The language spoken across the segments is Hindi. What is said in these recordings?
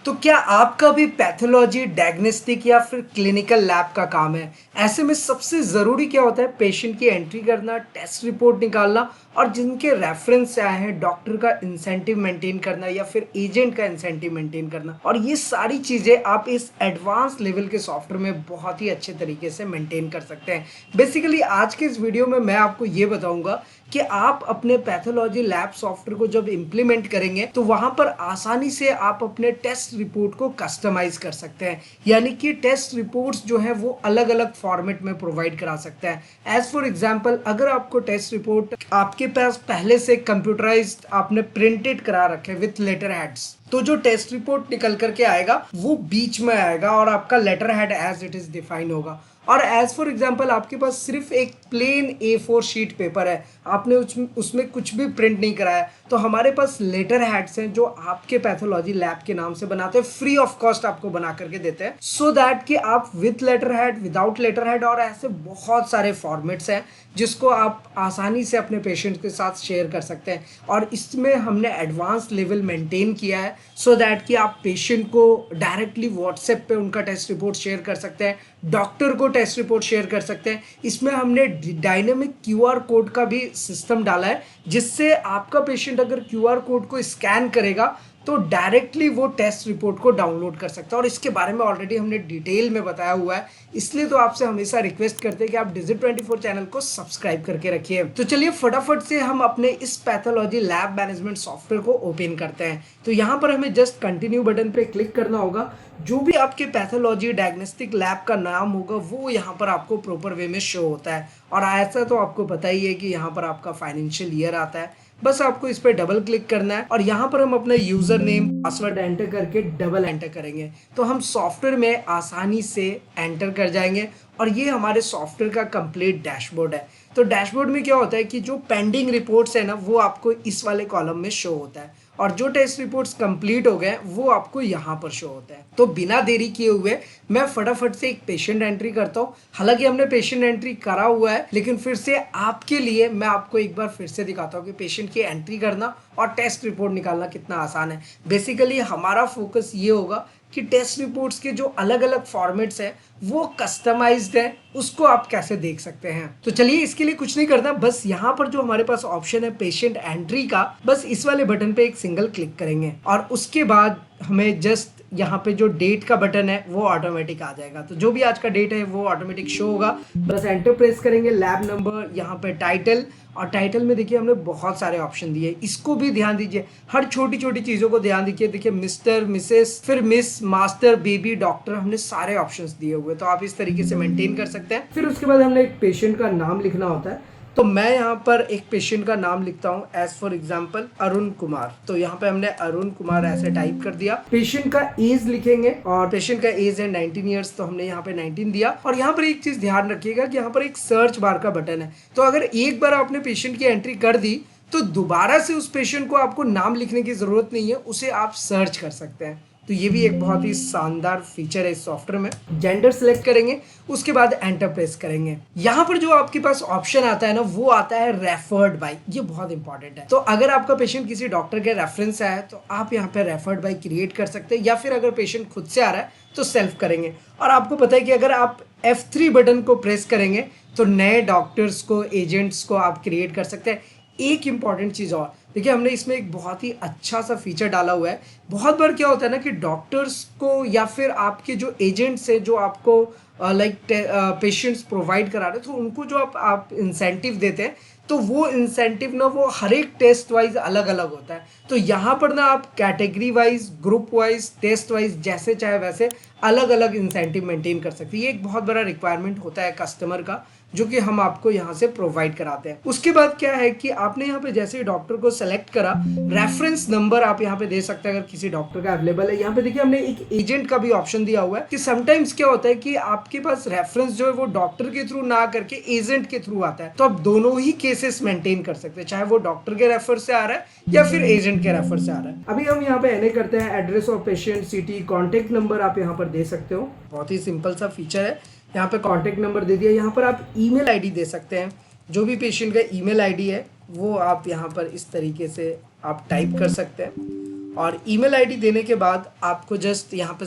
तो क्या आपका भी पैथोलॉजी डायग्नोस्टिक या फिर क्लिनिकल लैब का काम है? ऐसे में सबसे ज़रूरी क्या होता है? पेशेंट की एंट्री करना, टेस्ट रिपोर्ट निकालना और जिनके रेफरेंस से आए हैं डॉक्टर का इंसेंटिव मेंटेन करना या फिर एजेंट का इंसेंटिव मेंटेन करना। और ये सारी चीज़ें आप इस एडवांस लेवल के सॉफ्टवेयर में बहुत ही अच्छे तरीके से मेंटेन कर सकते हैं। बेसिकली आज के इस वीडियो में मैं आपको ये बताऊंगा कि आप अपने पैथोलॉजी लैब सॉफ्टवेयर को जब इंप्लीमेंट करेंगे तो वहां पर आसानी से आप अपने टेस्ट रिपोर्ट को कस्टमाइज कर सकते हैं, यानी कि टेस्ट रिपोर्ट्स जो है वो अलग अलग फॉर्मेट में प्रोवाइड करा सकते हैं। एज फॉर एग्जांपल, अगर आपको टेस्ट रिपोर्ट आपके पास पहले से कंप्यूटराइज्ड आपने प्रिंटेड करा रखे विथ लेटर हेड्स, तो जो टेस्ट रिपोर्ट निकल करके आएगा वो बीच में आएगा और आपका letter head as it is define होगा। और एज फॉर एग्जाम्पल आपके पास सिर्फ एक प्लेन A4 शीट पेपर है, आपने उसमें कुछ भी प्रिंट नहीं कराया, तो हमारे पास लेटर हेड्स हैं जो आपके पैथोलॉजी लैब के नाम से बनाते हैं, फ्री ऑफ कॉस्ट आपको बना करके देते हैं, सो दैट कि आप with letter head, without letter head और ऐसे बहुत सारे फॉर्मेट्स हैं जिसको आप आसानी से अपने पेशेंट के साथ शेयर कर सकते हैं। और इसमें हमने एडवांस लेवल मेंटेन किया है सो दैट कि आप पेशेंट को डायरेक्टली व्हाट्सएप पे उनका टेस्ट रिपोर्ट शेयर कर सकते हैं, डॉक्टर को टेस्ट रिपोर्ट शेयर कर सकते हैं। इसमें हमने डायनेमिक QR कोड का भी सिस्टम डाला है, जिससे आपका पेशेंट अगर QR कोड को स्कैन करेगा तो डायरेक्टली वो टेस्ट रिपोर्ट को डाउनलोड कर सकता है। और इसके बारे में ऑलरेडी हमने डिटेल में बताया हुआ है, इसलिए तो आपसे हमेशा रिक्वेस्ट करते हैं कि आप Digit24 चैनल को सब्सक्राइब करके रखिए। तो चलिए फटाफट से हम अपने इस पैथोलॉजी लैब मैनेजमेंट सॉफ्टवेयर को ओपन करते हैं। तो यहाँ पर हमें जस्ट कंटिन्यू बटन पे क्लिक करना होगा। जो भी आपके पैथोलॉजी डायग्नोस्टिक लैब का नाम होगा वो यहाँ पर आपको प्रॉपर वे में शो होता है। और ऐसा तो आपको पता ही है कि यहाँ पर आपका फाइनेंशियल ईयर आता है, बस आपको इस पर डबल क्लिक करना है और यहाँ पर हम अपना यूजर नेम पासवर्ड एंटर करके डबल एंटर करेंगे तो हम सॉफ्टवेयर में आसानी से एंटर कर जाएंगे। और ये हमारे सॉफ्टवेयर का कंप्लीट डैशबोर्ड है। तो डैशबोर्ड में क्या होता है कि जो पेंडिंग रिपोर्ट्स है ना वो आपको इस वाले कॉलम में शो होता है, और जो टेस्ट रिपोर्ट्स कंप्लीट हो गए वो आपको यहाँ पर शो होता है। तो बिना देरी किए हुए मैं फटाफट से एक पेशेंट एंट्री करता हूँ। हालांकि हमने पेशेंट एंट्री करा हुआ है, लेकिन फिर से आपके लिए मैं आपको एक बार फिर से दिखाता हूँ कि पेशेंट की एंट्री करना और टेस्ट रिपोर्ट निकालना कितना आसान है। बेसिकली हमारा फोकस ये होगा कि टेस्ट रिपोर्ट्स के जो अलग अलग फॉर्मेट्स हैं वो कस्टमाइज्ड है, उसको आप कैसे देख सकते हैं। तो चलिए इसके लिए कुछ नहीं करना, बस यहाँ पर जो हमारे पास ऑप्शन है पेशेंट एंट्री का, बस इस वाले बटन पे एक सिंगल क्लिक करेंगे और उसके बाद हमें जस्ट यहाँ पे जो डेट का बटन है वो ऑटोमेटिक आ जाएगा। तो जो भी आज का डेट है वो ऑटोमेटिक शो होगा। बस एंटर प्रेस करेंगे, लैब नंबर, यहाँ पे टाइटल, और टाइटल में देखिए हमने बहुत सारे ऑप्शन दिए, इसको भी ध्यान दीजिए, हर छोटी छोटी चीज़ों को ध्यान दीजिए। देखिए मिस्टर, मिसेस, फिर मिस, मास्टर, बेबी, डॉक्टर, हमने सारे ऑप्शंस दिए हुए, तो आप इस तरीके से मेंटेन कर सकते हैं। फिर उसके बाद हमने एक पेशेंट का नाम लिखना होता है, तो मैं यहाँ पर एक पेशेंट का नाम लिखता हूँ, as for example Arun Kumar. तो यहाँ पे हमने अरुण कुमार ऐसे टाइप कर दिया। पेशेंट का एज लिखेंगे और पेशेंट का एज है 19 ईयर्स, तो हमने यहाँ पे 19 दिया। और यहाँ पर एक चीज ध्यान रखिएगा कि यहाँ पर एक सर्च बार का बटन है, तो अगर एक बार आपने पेशेंट की एंट्री कर दी तो दोबारा से उस पेशेंट को आपको नाम लिखने की जरूरत नहीं है, उसे आप सर्च कर सकते हैं। तो ये भी एक बहुत ही शानदार फीचर है इस सॉफ्टवेयर में। जेंडर सेलेक्ट करेंगे, उसके बाद एंटर प्रेस करेंगे। यहाँ पर जो आपके पास ऑप्शन आता है ना वो आता है रेफर्ड बाय, ये बहुत इंपॉर्टेंट है। तो अगर आपका पेशेंट किसी डॉक्टर के रेफरेंस से आया तो आप यहाँ पे रेफर्ड बाय क्रिएट कर सकते हैं, या फिर अगर पेशेंट खुद से आ रहा है तो सेल्फ करेंगे। और आपको पता है कि अगर आप F3 बटन को प्रेस करेंगे तो नए डॉक्टर्स को, एजेंट्स को आप क्रिएट कर सकते हैं। एक इंपॉर्टेंट चीज़ और देखिए, हमने इसमें एक बहुत ही अच्छा सा फीचर डाला हुआ है। बहुत बार क्या होता है ना कि डॉक्टर्स को या फिर आपके जो एजेंट्स हैं जो आपको पेशेंट्स प्रोवाइड करा रहे हैं, तो उनको जो आप इंसेंटिव देते हैं तो वो इंसेंटिव ना वो हर एक टेस्ट वाइज अलग अलग होता है। तो यहाँ पर ना आप category wise, group wise, taste wise जैसे चाहे वैसे अलग अलग इंसेंटिव मेंटेन कर सकते हैं। ये एक बहुत बड़ा रिक्वायरमेंट होता है कस्टमर का, जो कि हम आपको यहाँ से प्रोवाइड कराते हैं। उसके बाद क्या है कि आपने यहाँ पे जैसे ही डॉक्टर को सेलेक्ट करा, रेफरेंस नंबर आप यहाँ पे दे सकते हैं अगर किसी डॉक्टर का अवेलेबल है। यहाँ पे देखिए हमने एक एजेंट का भी ऑप्शन दिया हुआ है कि समटाइम्स क्या होता है कि आपके पास रेफरेंस जो है वो डॉक्टर के थ्रू ना करके एजेंट के थ्रू आता है, तो आप दोनों ही केसेस मेंटेन कर सकते हैं, चाहे वो डॉक्टर के रेफर से आ रहा है या फिर एजेंट के रेफर से आ रहा है। अभी हम यहाँ पे एनए करते हैं, address of patient, city, contact number आप यहाँ पर दे सकते हो। बहुत ही सिंपल सा फीचर है। यहाँ पे कॉन्टेक्ट नंबर दे दिया। यहाँ पर आप ईमेल आईडी दे सकते हैं, जो भी पेशेंट का ईमेल आईडी है वो आप यहाँ पर इस तरीके से आप टाइप कर सकते हैं। और ईमेल आईडी देने के बाद आपको जस्ट यहाँ पे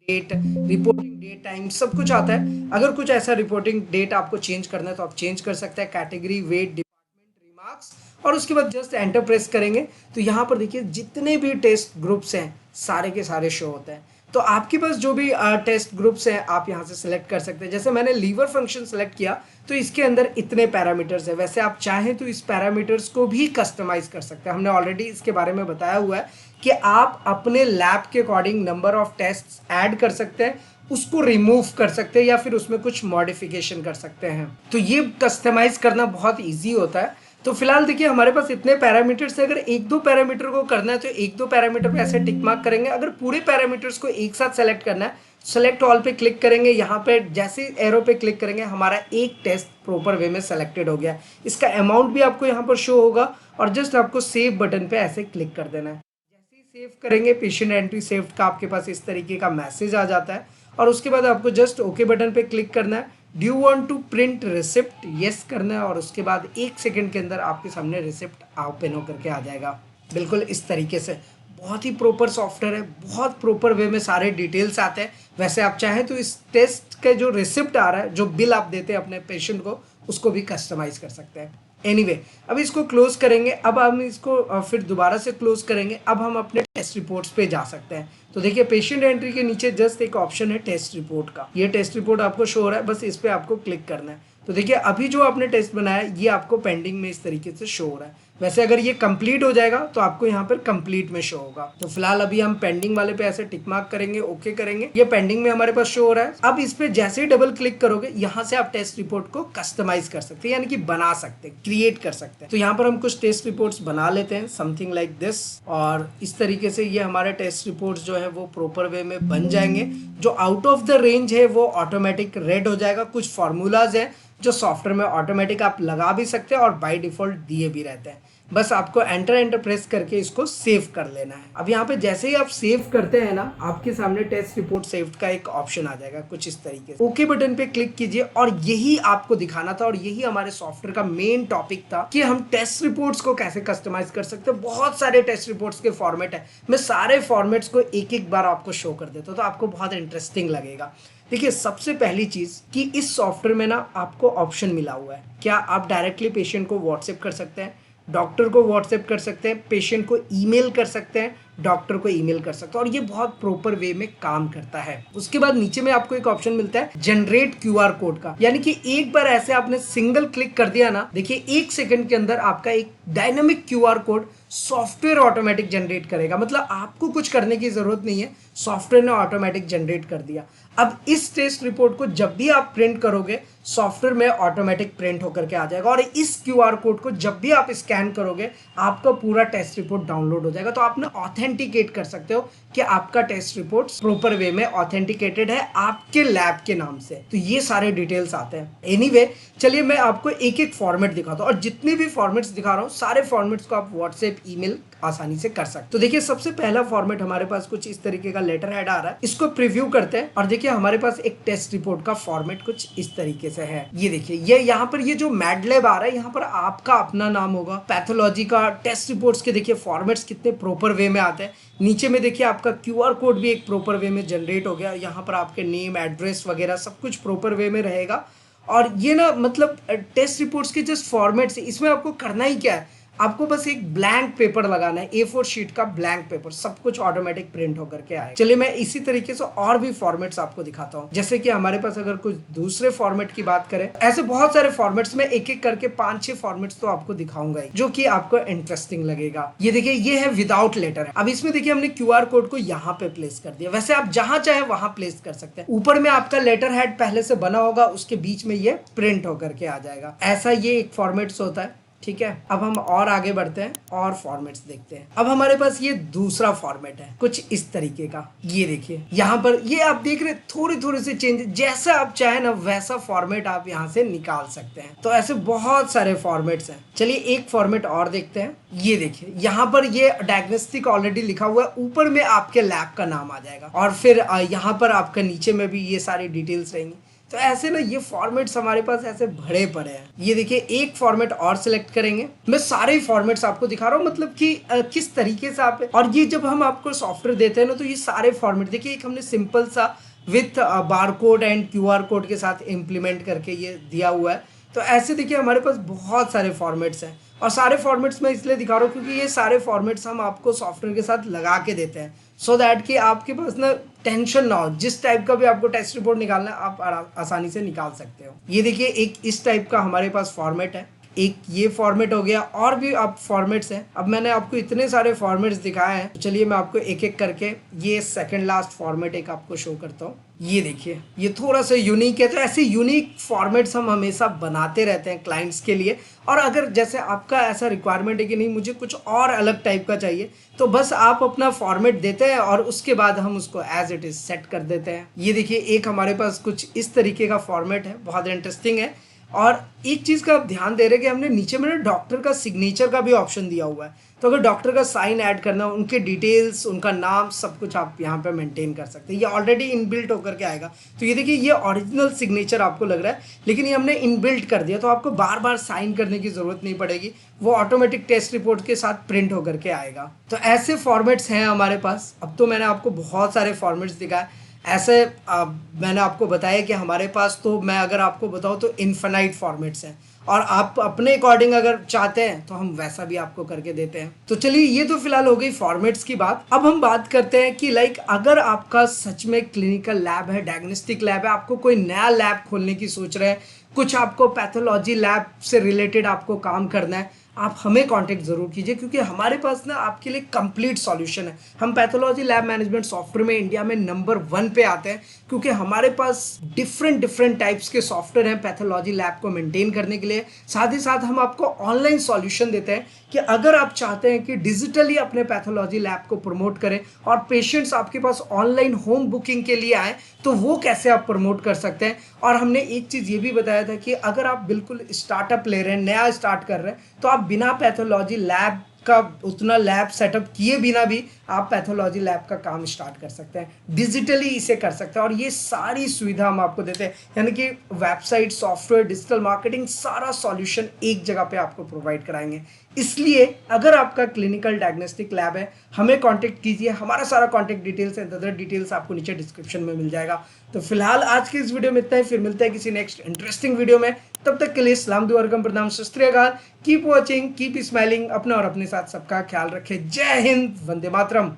डेट, रिपोर्टिंग डेट, टाइम सब कुछ आता है। अगर कुछ ऐसा रिपोर्टिंग डेट आपको चेंज करना है तो आप चेंज कर सकते हैं, कैटेगरी, वेट, डिपार्टमेंट, रिमार्क्स, और उसके बाद जस्ट एंटर प्रेस करेंगे तो यहाँ पर देखिए जितने भी टेस्ट ग्रुप्स हैं सारे के सारे शो होते हैं। तो आपके पास जो भी टेस्ट ग्रुप्स हैं आप यहाँ से सिलेक्ट कर सकते हैं। जैसे मैंने लीवर फंक्शन सेलेक्ट किया तो इसके अंदर इतने पैरामीटर्स है। वैसे आप चाहें तो इस पैरामीटर्स को भी कस्टमाइज कर सकते हैं। हमने ऑलरेडी इसके बारे में बताया हुआ है कि आप अपने लैब के according number of test add कर सकते हैं, उसको रिमूव कर सकते हैं या फिर उसमें कुछ मॉडिफिकेशन कर सकते हैं। तो ये कस्टमाइज करना बहुत ईजी होता है। तो फिलहाल देखिए हमारे पास इतने पैरामीटर्स है। अगर एक दो पैरामीटर को करना है तो एक दो पैरामीटर पे ऐसे टिक मार्क करेंगे। अगर पूरे पैरामीटर्स को एक साथ सेलेक्ट करना है, सेलेक्ट ऑल पे क्लिक करेंगे। यहाँ पे जैसे एरो पे क्लिक करेंगे हमारा एक टेस्ट प्रॉपर वे में सेलेक्टेड हो गया। इसका अमाउंट भी आपको यहाँ पर शो होगा और जस्ट आपको सेव बटन पे ऐसे क्लिक कर देना है। जैसे ही सेव करेंगे पेशेंट एंट्री सेव्ड का आपके पास इस तरीके का मैसेज आ जाता है और उसके बाद आपको जस्ट ओके बटन पे क्लिक करना है। Do you want to print receipt, yes करना है और उसके बाद 1 सेकंड के अंदर आपके सामने रिसिप्ट ओपन होकर के आ जाएगा। बिल्कुल इस तरीके से बहुत ही प्रॉपर सॉफ्टवेयर है, बहुत प्रॉपर वे में सारे डिटेल्स आते हैं। वैसे आप चाहें तो इस टेस्ट का जो रिसिप्ट आ रहा है, जो बिल आप देते हैं अपने पेशेंट को, उसको भी कस्टमाइज कर सकते हैं। एनीवे अब इसको क्लोज करेंगे। अब हम इसको फिर दोबारा से क्लोज करेंगे। अब हम अपने टेस्ट रिपोर्ट्स पे जा सकते हैं। तो देखिए पेशेंट एंट्री के नीचे जस्ट एक ऑप्शन है टेस्ट रिपोर्ट का। ये टेस्ट रिपोर्ट आपको शो हो रहा है, बस इस पे आपको क्लिक करना है। तो देखिए अभी जो आपने टेस्ट बनाया है ये आपको पेंडिंग में इस तरीके से शो हो रहा है। वैसे अगर ये कंप्लीट हो जाएगा तो आपको यहाँ पर कंप्लीट में शो होगा। तो फिलहाल अभी हम पेंडिंग वाले पे ऐसे टिक मार्क करेंगे, ओके करेंगे। ये पेंडिंग में हमारे पास शो हो रहा है। अब इस पे जैसे ही डबल क्लिक करोगे यहाँ से आप टेस्ट रिपोर्ट को कस्टमाइज कर सकते हैं, यानी कि बना सकते हैं, क्रिएट कर सकते हैं। तो यहाँ पर हम कुछ टेस्ट रिपोर्ट्स बना लेते हैं, समथिंग लाइक दिस। और इस तरीके से ये हमारे टेस्ट रिपोर्ट्स जो है वो प्रॉपर वे में बन जाएंगे। जो आउट ऑफ द रेंज है वो ऑटोमेटिक रेड हो जाएगा। कुछ फॉर्मूलाज है जो सॉफ्टवेयर में ऑटोमेटिक आप लगा भी सकते हैं और बाय डिफॉल्ट दिए भी रहते हैं। बस आपको एंटर प्रेस करके इसको सेव कर लेना है। अब यहाँ पे जैसे ही आप सेव करते हैं ना, आपके सामने टेस्ट रिपोर्ट सेव्ड का एक ऑप्शन आ जाएगा कुछ इस तरीके से। ओके बटन पे क्लिक कीजिए और यही आपको दिखाना था और यही हमारे सॉफ्टवेयर का मेन टॉपिक था कि हम टेस्ट रिपोर्ट्स को कैसे कस्टमाइज कर सकते हैं। बहुत सारे टेस्ट रिपोर्ट्स के फॉर्मेट है, मैं सारे फॉर्मेट्स को एक एक बार आपको शो कर देता हूँ तो आपको बहुत इंटरेस्टिंग लगेगा। देखिए सबसे पहली चीज कि इस सॉफ्टवेयर में ना आपको ऑप्शन मिला हुआ है, क्या आप डायरेक्टली पेशेंट को व्हाट्सएप कर सकते हैं, डॉक्टर को व्हाट्सएप कर सकते हैं, पेशेंट को ईमेल कर सकते हैं, डॉक्टर को ईमेल कर सकते हैं और ये बहुत प्रॉपर वे में काम करता है। उसके बाद नीचे में आपको एक ऑप्शन मिलता है जनरेट क्यूआर कोड का, यानी कि एक बार ऐसे आपने सिंगल क्लिक कर दिया ना, देखिए 1 सेकंड के अंदर आपका एक dynamic QR code software automatic generate करेगा। मतलब आपको कुछ करने की जरूरत नहीं है, सॉफ्टवेयर ने ऑटोमेटिक जनरेट कर दिया। अब इस टेस्ट रिपोर्ट को जब भी आप प्रिंट करोगे सॉफ्टवेयर में ऑटोमेटिक प्रिंट होकर के आ जाएगा और इस क्यूआर कोड को जब भी आप स्कैन करोगे आपका पूरा टेस्ट रिपोर्ट डाउनलोड हो जाएगा। तो आपने ऑथेंटिकेट कर सकते हो कि आपका टेस्ट रिपोर्ट प्रॉपर वे में ऑथेंटिकेटेड है आपके लैब के नाम से। तो ये सारे डिटेल्स आते हैं। एनीवे चलिए मैं आपको एक एक फॉर्मेट दिखाता हूँ और जितने भी फॉर्मेट्स दिखा रहा हूँ सारे फॉर्मेट्स को आप व्हाट्सएप ईमेल आसानी से कर सकते। तो देखिए सबसे पहला फॉर्मेट हमारे पास कुछ इस तरीके का लेटर हेड आ रहा है, इसको प्रीव्यू करते हैं और देखिए हमारे पास एक टेस्ट रिपोर्ट का फॉर्मेट कुछ इस तरीके से है। ये देखिए ये यहाँ पर ये जो मैडलैब आ रहा है यहाँ पर आपका अपना नाम होगा। पैथोलॉजी का टेस्ट रिपोर्ट्स के देखिए फॉर्मेट्स कितने प्रॉपर वे में आते हैं। नीचे में देखिए आपका क्यूआर कोड भी एक प्रॉपर वे में जनरेट हो गया। यहाँ पर आपके नेम, एड्रेस वगैरह सब कुछ प्रॉपर वे में रहेगा। और ये ना मतलब टेस्ट रिपोर्ट्स के जस्ट फॉर्मेट्स, इसमें आपको करना ही क्या है, आपको बस एक ब्लैंक पेपर लगाना है, A4 शीट का ब्लैंक पेपर, सब कुछ ऑटोमेटिक प्रिंट होकर के आए। चलिए मैं इसी तरीके से और भी फॉर्मेट्स आपको दिखाता हूँ। जैसे कि हमारे पास अगर कुछ दूसरे फॉर्मेट की बात करें, ऐसे बहुत सारे फॉर्मेट्स में एक एक करके 5-6 फॉर्मेट्स तो आपको दिखाऊंगा जो कि आपको इंटरेस्टिंग लगेगा। ये देखिए ये है विदाउट लेटर। अब इसमें देखिए हमने क्यूआर कोड को यहाँ पे प्लेस कर दिया। वैसे आप जहां चाहे वहां प्लेस कर सकते हैं। ऊपर में आपका लेटर हेड पहले से बना होगा, उसके बीच में ये प्रिंट होकर के आ जाएगा। ऐसा ये एक फॉर्मेट्स होता है। ठीक है, अब हम और आगे बढ़ते हैं और फॉर्मेट्स देखते हैं। अब हमारे पास ये दूसरा फॉर्मेट है कुछ इस तरीके का। ये देखिए यहाँ पर ये आप देख रहे थोड़ी थोड़ी सी चेंज, जैसा आप चाहे ना वैसा फॉर्मेट आप यहाँ से निकाल सकते हैं। तो ऐसे बहुत सारे फॉर्मेट्स हैं। चलिए एक फॉर्मेट और देखते हैं। ये देखिए यहाँ पर ये डायग्नोस्टिक ऑलरेडी लिखा हुआ है, ऊपर में आपके लैब का नाम आ जाएगा और फिर यहाँ पर आपका नीचे में भी ये सारी डिटेल्स रहेंगी। तो ऐसे ना ये फॉर्मेट्स हमारे पास ऐसे भरे पड़े हैं। ये देखिए एक फॉर्मेट और सिलेक्ट करेंगे, मैं सारे फॉर्मेट्स आपको दिखा रहा हूँ, मतलब कि किस तरीके से आप, और ये जब हम आपको सॉफ्टवेयर देते हैं ना तो ये सारे फॉर्मेट देखिए, एक हमने सिंपल सा with barcode and QR code के साथ इम्प्लीमेंट करके ये दिया हुआ है। तो ऐसे देखिए हमारे पास बहुत सारे फॉर्मेट्स हैं, और सारे फॉर्मेट्स मैं इसलिए दिखा रहा हूँ क्योंकि ये सारे फॉर्मेट्स हम आपको सॉफ्टवेयर के साथ लगा के देते हैं, सो दैट कि आपके पास ना टेंशन ना हो, जिस टाइप का भी आपको टेस्ट रिपोर्ट निकालना है आप आसानी से निकाल सकते हो। ये देखिए एक इस टाइप का हमारे पास फॉर्मेट है, एक ये फॉर्मेट हो गया, और भी आप फॉर्मेट्स हैं। अब मैंने आपको इतने सारे फॉर्मेट्स दिखाए हैं, तो चलिए मैं आपको एक एक करके ये सेकंड लास्ट फॉर्मेट एक आपको शो करता हूँ। ये देखिए ये थोड़ा सा यूनिक है, तो ऐसे यूनिक फॉर्मेट्स हम हमेशा बनाते रहते हैं क्लाइंट्स के लिए। और अगर जैसे आपका ऐसा रिक्वायरमेंट है कि नहीं मुझे कुछ और अलग टाइप का चाहिए, तो बस आप अपना फॉर्मेट देते हैं और उसके बाद हम उसको एज इट इज सेट कर देते हैं। ये देखिए एक हमारे पास कुछ इस तरीके का फॉर्मेट है, बहुत इंटरेस्टिंग है। और एक चीज़ का आप ध्यान दे रहे हैं कि हमने नीचे में डॉक्टर का सिग्नेचर का भी ऑप्शन दिया हुआ है, तो अगर डॉक्टर का साइन ऐड करना, उनके डिटेल्स, उनका नाम, सब कुछ आप यहाँ पे मेंटेन कर सकते हैं। ये ऑलरेडी इनबिल्ट होकर के आएगा। तो ये देखिए ये ओरिजिनल सिग्नेचर आपको लग रहा है, लेकिन ये हमने इनबिल्ट कर दिया, तो आपको बार बार साइन करने की ज़रूरत नहीं पड़ेगी, वो ऑटोमेटिक टेस्ट रिपोर्ट के साथ प्रिंट होकर के आएगा। तो ऐसे फॉर्मेट्स हैं हमारे पास। अब तो मैंने आपको बहुत सारे फॉर्मेट्स दिखाए, ऐसे मैंने आपको बताया कि हमारे पास, तो मैं अगर आपको बताऊं तो इन्फिनाइट फॉर्मेट्स हैं, और आप अपने अकॉर्डिंग अगर चाहते हैं तो हम वैसा भी आपको करके देते हैं। तो चलिए ये तो फिलहाल हो गई फॉर्मेट्स की बात। अब हम बात करते हैं कि लाइक अगर आपका सच में क्लिनिकल लैब है, डायग्नोस्टिक लैब है, आपको कोई नया लैब खोलने की सोच रहे हैं, कुछ आपको पैथोलॉजी लैब से रिलेटेड आपको काम करना है, आप हमें कांटेक्ट ज़रूर कीजिए, क्योंकि हमारे पास ना आपके लिए कंप्लीट सॉल्यूशन है। हम पैथोलॉजी लैब मैनेजमेंट सॉफ्टवेयर में इंडिया में नंबर 1 पे आते हैं, क्योंकि हमारे पास डिफरेंट टाइप्स के सॉफ्टवेयर हैं पैथोलॉजी लैब को मेंटेन करने के लिए। साथ ही साथ हम आपको ऑनलाइन सॉल्यूशन देते हैं कि अगर आप चाहते हैं कि डिजिटली अपने पैथोलॉजी लैब को प्रमोट करें और पेशेंट्स आपके पास ऑनलाइन होम बुकिंग के लिए आए, तो वो कैसे आप प्रमोट कर सकते हैं। और हमने एक चीज़ ये भी बताया था कि अगर आप बिल्कुल स्टार्टअप ले रहे हैं, नया स्टार्ट कर रहे हैं, तो आप बिना पैथोलॉजी लैब का उतना लैब सेटअप किए बिना भी आप पैथोलॉजी लैब का काम स्टार्ट कर सकते हैं, डिजिटली इसे कर सकते हैं। और ये सारी सुविधा हम आपको देते हैं, यानी कि वेबसाइट, सॉफ्टवेयर, डिजिटल मार्केटिंग, सारा सॉल्यूशन एक जगह पे आपको प्रोवाइड कराएंगे। इसलिए अगर आपका क्लिनिकल डायग्नोस्टिक लैब है, हमें कांटेक्ट कीजिए। हमारा सारा contact details and other details आपको नीचे डिस्क्रिप्शन में मिल जाएगा। तो फिलहाल आज की इस वीडियो में इतना ही, फिर मिलते हैं किसी नेक्स्ट इंटरेस्टिंग वीडियो में। तब तक के लिए सलाम, दुआ, वेलकम, प्रणाम, सत श्री अकाल। कीप वॉचिंग, कीप स्माइलिंग, अपना और अपने साथ सबका ख्याल रखें। जय हिंद, वंदे मातरम।